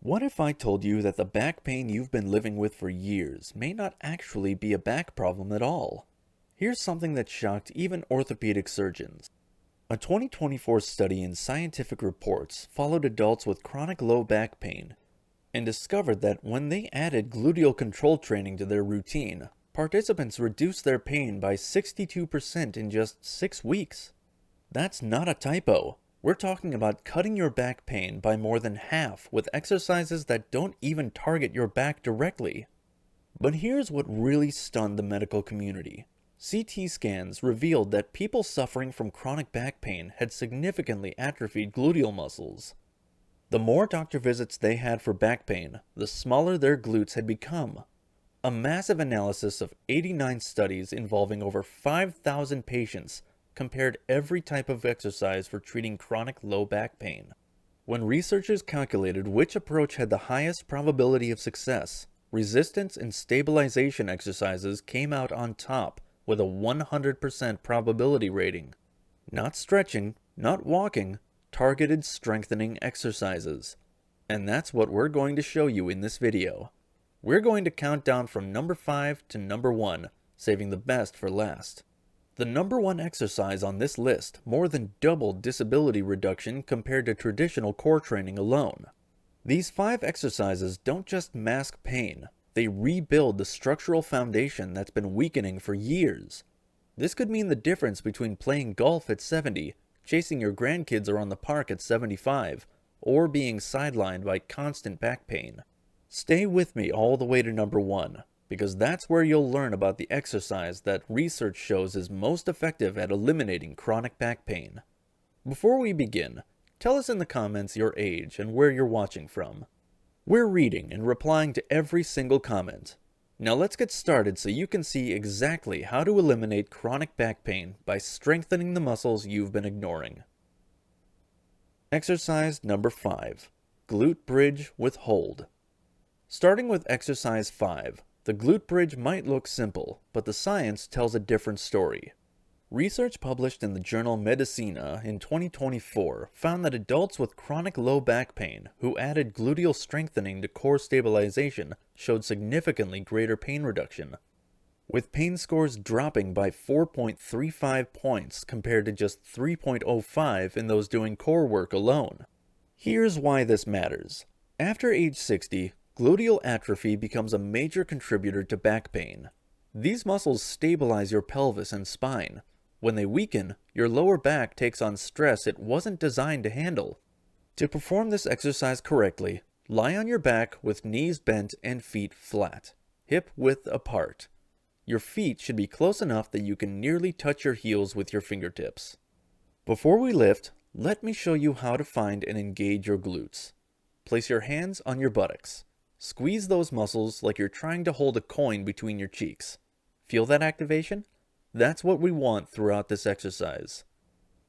What if I told you that the back pain you've been living with for years may not actually be a back problem at all? Here's something that shocked even orthopedic surgeons. A 2024 study in Scientific Reports followed adults with chronic low back pain and discovered that when they added gluteal control training to their routine, participants reduced their pain by 62% in just 6 weeks. That's not a typo. We're talking about cutting your back pain by more than half with exercises that don't even target your back directly. But here's what really stunned the medical community. CT scans revealed that people suffering from chronic back pain had significantly atrophied gluteal muscles. The more doctor visits they had for back pain, the smaller their glutes had become. A massive analysis of 89 studies involving over 5,000 patients compared every type of exercise for treating chronic low back pain. When researchers calculated which approach had the highest probability of success, resistance and stabilization exercises came out on top with a 100% probability rating. Not stretching, not walking, targeted strengthening exercises. And that's what we're going to show you in this video. We're going to count down from number 5 to number 1, saving the best for last. The number 1 exercise on this list more than doubled disability reduction compared to traditional core training alone. These 5 exercises don't just mask pain, they rebuild the structural foundation that's been weakening for years. This could mean the difference between playing golf at 70, chasing your grandkids around the park at 75, or being sidelined by constant back pain. Stay with me all the way to number 1. Because that's where you'll learn about the exercise that research shows is most effective at eliminating chronic back pain. Before we begin, tell us in the comments your age and where you're watching from. We're reading and replying to every single comment. Now let's get started so you can see exactly how to eliminate chronic back pain by strengthening the muscles you've been ignoring. Exercise number 5. Glute bridge with hold. Starting with exercise 5. The glute bridge might look simple, but the science tells a different story. Research published in the journal Medicina in 2024 found that adults with chronic low back pain who added gluteal strengthening to core stabilization showed significantly greater pain reduction, with pain scores dropping by 4.35 points compared to just 3.05 in those doing core work alone. Here's why this matters. After age 60, gluteal atrophy becomes a major contributor to back pain. These muscles stabilize your pelvis and spine. When they weaken, your lower back takes on stress it wasn't designed to handle. To perform this exercise correctly, lie on your back with knees bent and feet flat, hip width apart. Your feet should be close enough that you can nearly touch your heels with your fingertips. Before we lift, let me show you how to find and engage your glutes. Place your hands on your buttocks. Squeeze those muscles like you're trying to hold a coin between your cheeks. Feel that activation? That's what we want throughout this exercise.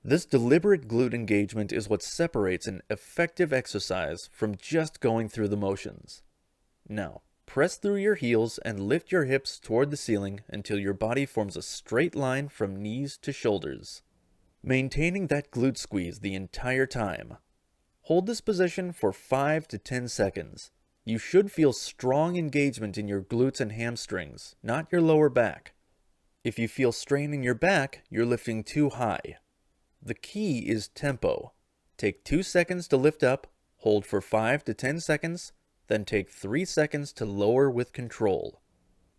This deliberate glute engagement is what separates an effective exercise from just going through the motions. Now, press through your heels and lift your hips toward the ceiling until your body forms a straight line from knees to shoulders, maintaining that glute squeeze the entire time. Hold this position for 5 to 10 seconds. You should feel strong engagement in your glutes and hamstrings, not your lower back. If you feel strain in your back, you're lifting too high. The key is tempo. Take 2 seconds to lift up, hold for 5 to 10 seconds, then take 3 seconds to lower with control.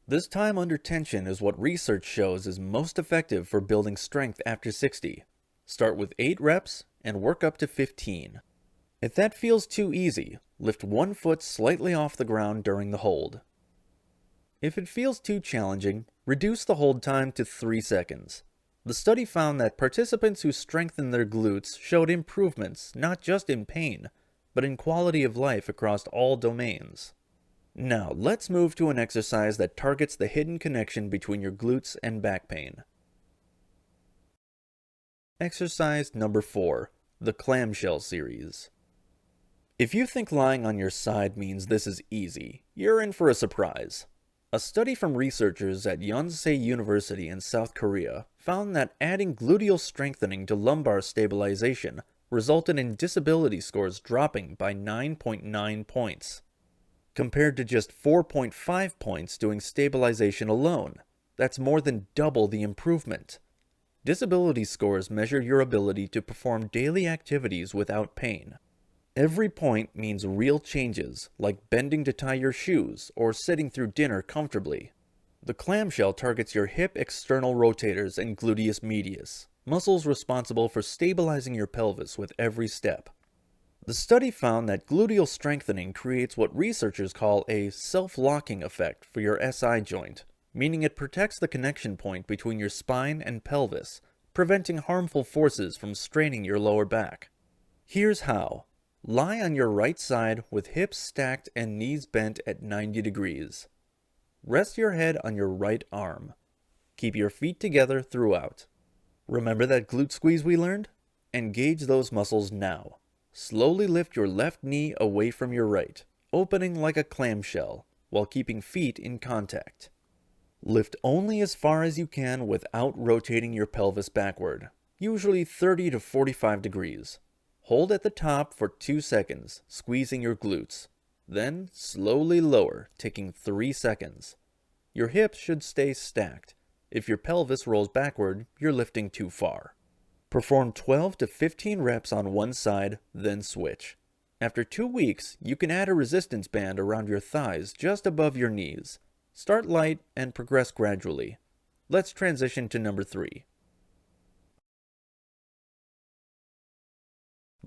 This time under tension is what research shows is most effective for building strength after 60. Start with 8 reps and work up to 15. If that feels too easy, lift one foot slightly off the ground during the hold. If it feels too challenging, reduce the hold time to 3 seconds. The study found that participants who strengthened their glutes showed improvements not just in pain, but in quality of life across all domains. Now, let's move to an exercise that targets the hidden connection between your glutes and back pain. Exercise number 4, the Clamshell series. If you think lying on your side means this is easy, you're in for a surprise. A study from researchers at Yonsei University in South Korea found that adding gluteal strengthening to lumbar stabilization resulted in disability scores dropping by 9.9 points, compared to just 4.5 points doing stabilization alone. That's more than double the improvement. Disability scores measure your ability to perform daily activities without pain. Every point means real changes, like bending to tie your shoes or sitting through dinner comfortably. The clamshell targets your hip external rotators and gluteus medius, muscles responsible for stabilizing your pelvis with every step. The study found that gluteal strengthening creates what researchers call a self-locking effect for your SI joint, meaning it protects the connection point between your spine and pelvis, preventing harmful forces from straining your lower back. Here's how. Lie on your right side with hips stacked and knees bent at 90 degrees. Rest your head on your right arm. Keep your feet together throughout. Remember that glute squeeze we learned? Engage those muscles now. Slowly lift your left knee away from your right, opening like a clamshell, while keeping feet in contact. Lift only as far as you can without rotating your pelvis backward, usually 30 to 45 degrees. Hold at the top for 2 seconds, squeezing your glutes. Then slowly lower, taking 3 seconds. Your hips should stay stacked. If your pelvis rolls backward, you're lifting too far. Perform 12 to 15 reps on one side, then switch. After 2 weeks, you can add a resistance band around your thighs just above your knees. Start light and progress gradually. Let's transition to number 3.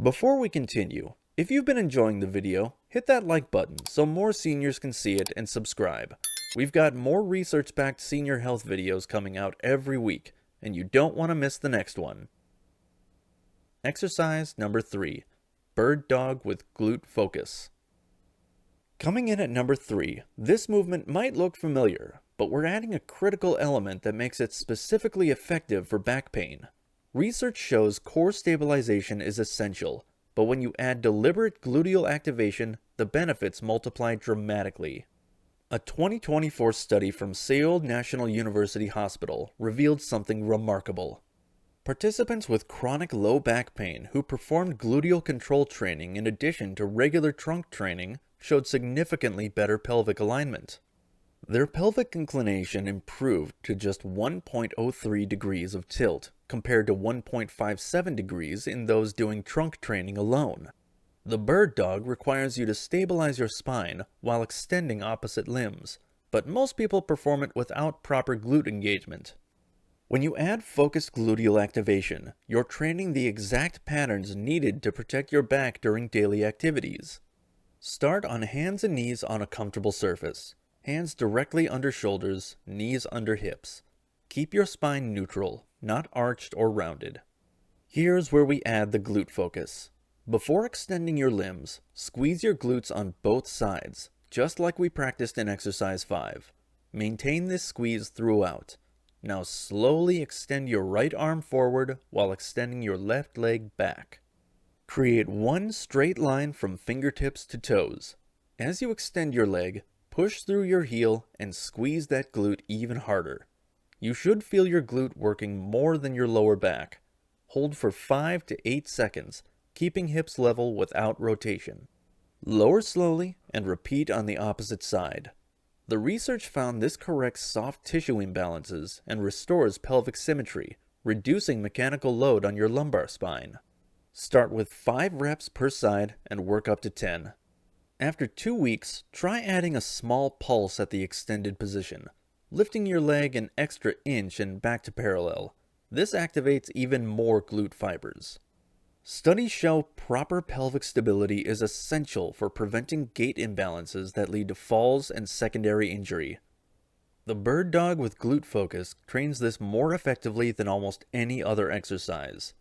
Before we continue, if you've been enjoying the video, hit that like button so more seniors can see it and subscribe. We've got more research-backed senior health videos coming out every week, and you don't want to miss the next one. Exercise number 3, bird dog with glute focus. Coming in at number 3, this movement might look familiar, but we're adding a critical element that makes it specifically effective for back pain. Research shows core stabilization is essential, but when you add deliberate gluteal activation, the benefits multiply dramatically. A 2024 study from Seoul National University Hospital revealed something remarkable. Participants with chronic low back pain who performed gluteal control training in addition to regular trunk training showed significantly better pelvic alignment. Their pelvic inclination improved to just 1.03 degrees of tilt, compared to 1.57 degrees in those doing trunk training alone. The bird dog requires you to stabilize your spine while extending opposite limbs, but most people perform it without proper glute engagement. When you add focused gluteal activation, you're training the exact patterns needed to protect your back during daily activities. Start on hands and knees on a comfortable surface. Hands directly under shoulders, knees under hips. Keep your spine neutral, not arched or rounded. Here's where we add the glute focus. Before extending your limbs, squeeze your glutes on both sides, just like we practiced in exercise 5. Maintain this squeeze throughout. Now slowly extend your right arm forward while extending your left leg back. Create one straight line from fingertips to toes. As you extend your leg, push through your heel and squeeze that glute even harder. You should feel your glute working more than your lower back. Hold for 5 to 8 seconds, keeping hips level without rotation. Lower slowly and repeat on the opposite side. The research found this corrects soft tissue imbalances and restores pelvic symmetry, reducing mechanical load on your lumbar spine. Start with 5 reps per side and work up to 10. After 2 weeks, try adding a small pulse at the extended position, lifting your leg an extra inch and back to parallel. This activates even more glute fibers. Studies show proper pelvic stability is essential for preventing gait imbalances that lead to falls and secondary injury. The bird dog with glute focus trains this more effectively than almost any other exercise.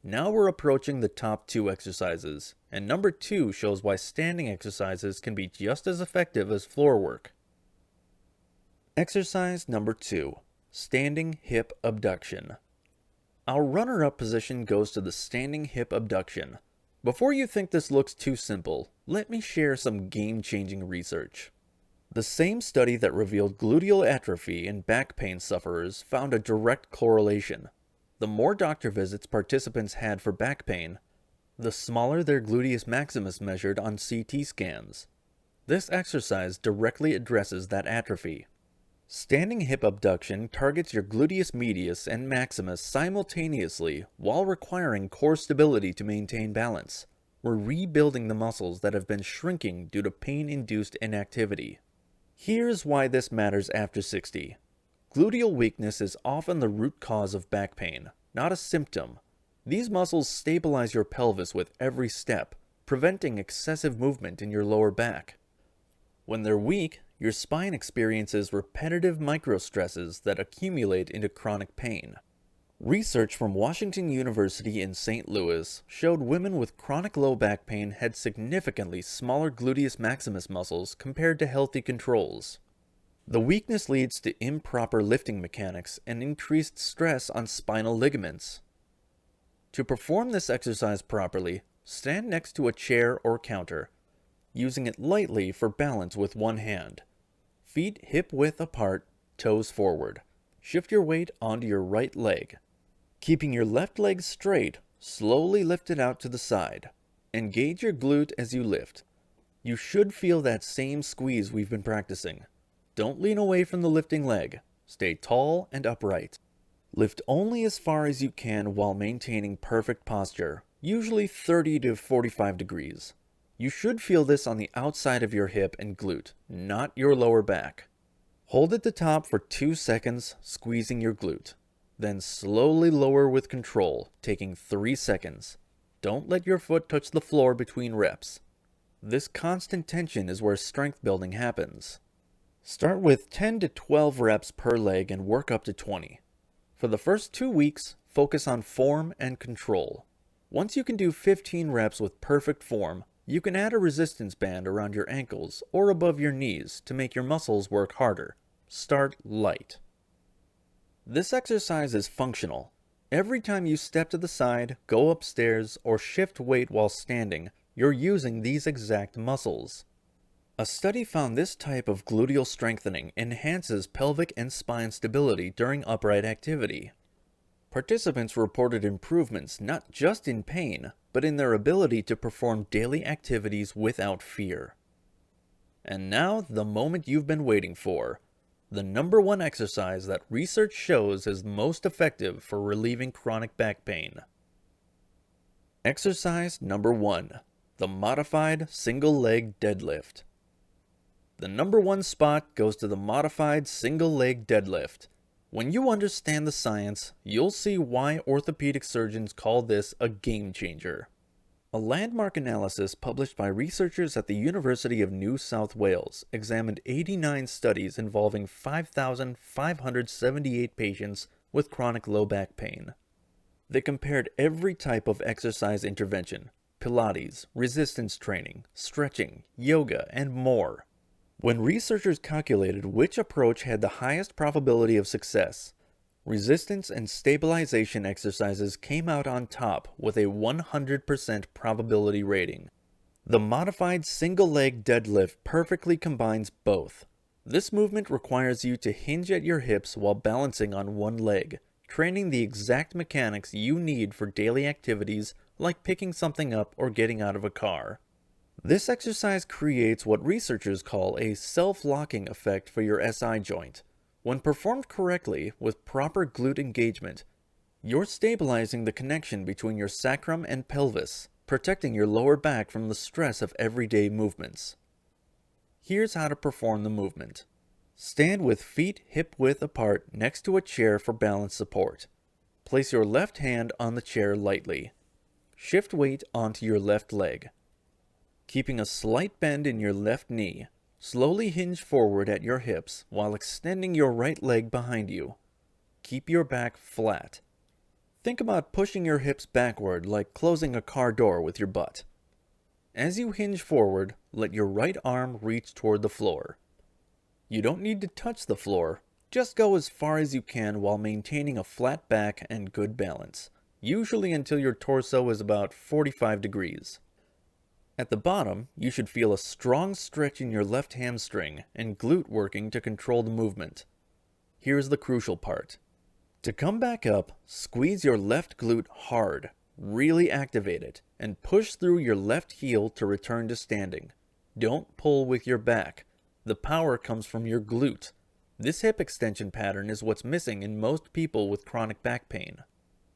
Now we're approaching the top 2 exercises, and number 2 shows why standing exercises can be just as effective as floor work. Exercise number 2, standing hip abduction. Our runner-up position goes to the standing hip abduction. Before you think this looks too simple, let me share some game-changing research. The same study that revealed gluteal atrophy in back pain sufferers found a direct correlation. The more doctor visits participants had for back pain, the smaller their gluteus maximus measured on CT scans. This exercise directly addresses that atrophy. Standing hip abduction targets your gluteus medius and maximus simultaneously while requiring core stability to maintain balance. We're rebuilding the muscles that have been shrinking due to pain-induced inactivity. Here's why this matters after 60. Gluteal weakness is often the root cause of back pain, not a symptom. These muscles stabilize your pelvis with every step, preventing excessive movement in your lower back. When they're weak, your spine experiences repetitive microstresses that accumulate into chronic pain. Research from Washington University in St. Louis showed women with chronic low back pain had significantly smaller gluteus maximus muscles compared to healthy controls. The weakness leads to improper lifting mechanics and increased stress on spinal ligaments. To perform this exercise properly, stand next to a chair or counter, using it lightly for balance with one hand. Feet hip-width apart, toes forward. Shift your weight onto your right leg. Keeping your left leg straight, slowly lift it out to the side. Engage your glute as you lift. You should feel that same squeeze we've been practicing. Don't lean away from the lifting leg. Stay tall and upright. Lift only as far as you can while maintaining perfect posture, usually 30 to 45 degrees. You should feel this on the outside of your hip and glute, not your lower back. Hold at the top for 2 seconds, squeezing your glute. Then slowly lower with control, taking 3 seconds. Don't let your foot touch the floor between reps. This constant tension is where strength building happens. Start with 10 to 12 reps per leg and work up to 20. For the first 2 weeks, focus on form and control. Once you can do 15 reps with perfect form, you can add a resistance band around your ankles or above your knees to make your muscles work harder. Start light. This exercise is functional. Every time you step to the side, go upstairs, or shift weight while standing, you're using these exact muscles. A study found this type of gluteal strengthening enhances pelvic and spine stability during upright activity. Participants reported improvements not just in pain, but in their ability to perform daily activities without fear. And now, the moment you've been waiting for. The #1 exercise that research shows is most effective for relieving chronic back pain. Exercise number 1. The modified single leg deadlift. The #1 spot goes to the modified single leg deadlift. When you understand the science, you'll see why orthopedic surgeons call this a game changer. A landmark analysis published by researchers at the University of New South Wales examined 89 studies involving 5,578 patients with chronic low back pain. They compared every type of exercise intervention: Pilates, resistance training, stretching, yoga, and more. When researchers calculated which approach had the highest probability of success, resistance and stabilization exercises came out on top with a 100% probability rating. The modified single leg deadlift perfectly combines both. This movement requires you to hinge at your hips while balancing on one leg, training the exact mechanics you need for daily activities like picking something up or getting out of a car. This exercise creates what researchers call a self-locking effect for your SI joint. When performed correctly with proper glute engagement, you're stabilizing the connection between your sacrum and pelvis, protecting your lower back from the stress of everyday movements. Here's how to perform the movement. Stand with feet hip-width apart next to a chair for balance support. Place your left hand on the chair lightly. Shift weight onto your left leg. Keeping a slight bend in your left knee, slowly hinge forward at your hips while extending your right leg behind you. Keep your back flat. Think about pushing your hips backward like closing a car door with your butt. As you hinge forward, let your right arm reach toward the floor. You don't need to touch the floor, just go as far as you can while maintaining a flat back and good balance, usually until your torso is about 45 degrees. At the bottom, you should feel a strong stretch in your left hamstring and glute working to control the movement. Here's the crucial part. To come back up, squeeze your left glute hard, really activate it, and push through your left heel to return to standing. Don't pull with your back. The power comes from your glute. This hip extension pattern is what's missing in most people with chronic back pain.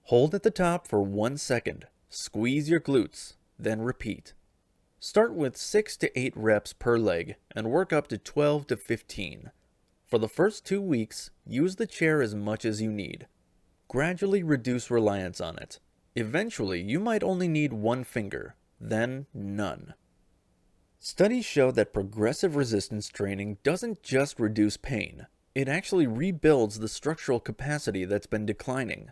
Hold at the top for 1 second. Squeeze your glutes, then repeat. Start with 6 to 8 reps per leg and work up to 12 to 15. For the first 2 weeks, use the chair as much as you need. Gradually reduce reliance on it. Eventually, you might only need 1 finger, then none. Studies show that progressive resistance training doesn't just reduce pain, it actually rebuilds the structural capacity that's been declining.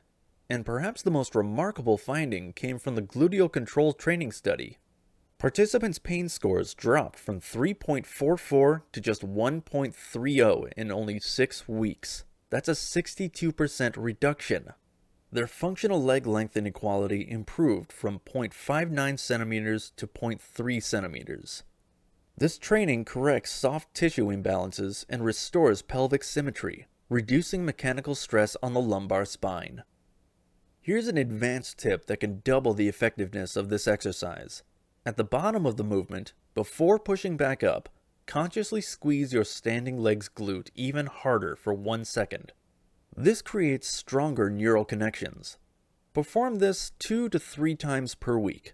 And perhaps the most remarkable finding came from the gluteal control training study. Participants' pain scores dropped from 3.44 to just 1.30 in only 6 weeks. That's a 62% reduction. Their functional leg length inequality improved from 0.59 centimeters to 0.3 centimeters. This training corrects soft tissue imbalances and restores pelvic symmetry, reducing mechanical stress on the lumbar spine. Here's an advanced tip that can double the effectiveness of this exercise. At the bottom of the movement, before pushing back up, consciously squeeze your standing leg's glute even harder for 1 second. This creates stronger neural connections. Perform this 2 to 3 times per week.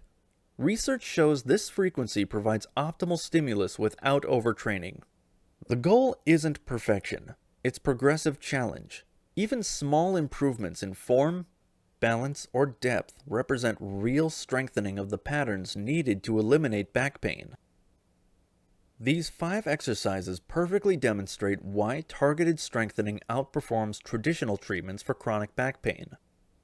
Research shows this frequency provides optimal stimulus without overtraining. The goal isn't perfection, it's progressive challenge. Even small improvements in form, balance, or depth represent real strengthening of the patterns needed to eliminate back pain. These 5 exercises perfectly demonstrate why targeted strengthening outperforms traditional treatments for chronic back pain.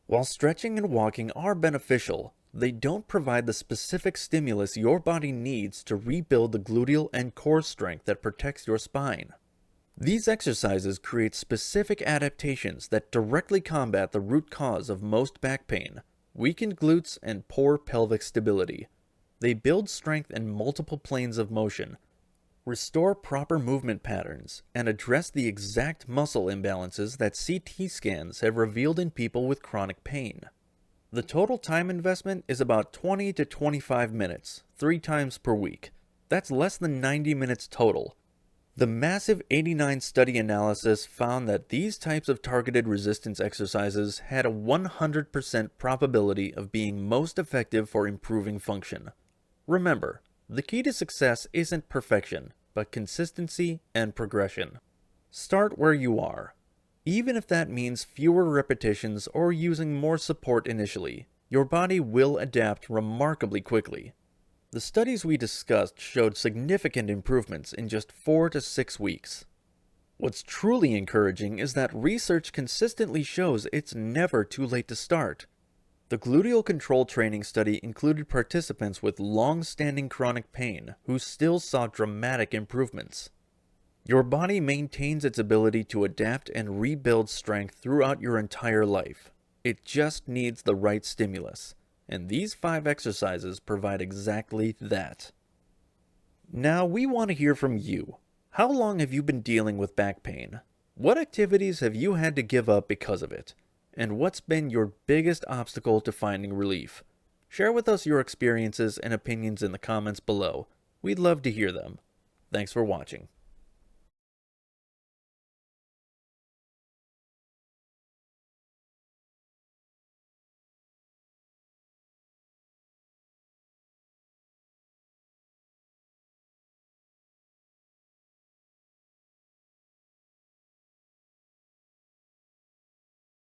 While stretching and walking are beneficial, they don't provide the specific stimulus your body needs to rebuild the gluteal and core strength that protects your spine. These exercises create specific adaptations that directly combat the root cause of most back pain, weakened glutes and poor pelvic stability. They build strength in multiple planes of motion, restore proper movement patterns, and address the exact muscle imbalances that CT scans have revealed in people with chronic pain. The total time investment is about 20 to 25 minutes, 3 times per week. That's less than 90 minutes total. The massive 89 study analysis found that these types of targeted resistance exercises had a 100% probability of being most effective for improving function. Remember, the key to success isn't perfection, but consistency and progression. Start where you are. Even if that means fewer repetitions or using more support initially, your body will adapt remarkably quickly. The studies we discussed showed significant improvements in just 4 to 6 weeks. What's truly encouraging is that research consistently shows it's never too late to start. The gluteal control training study included participants with long-standing chronic pain who still saw dramatic improvements. Your body maintains its ability to adapt and rebuild strength throughout your entire life. It just needs the right stimulus, and these 5 exercises provide exactly that. Now we want to hear from you. How long have you been dealing with back pain? What activities have you had to give up because of it? And what's been your biggest obstacle to finding relief? Share with us your experiences and opinions in the comments below. We'd love to hear them. Thanks for watching.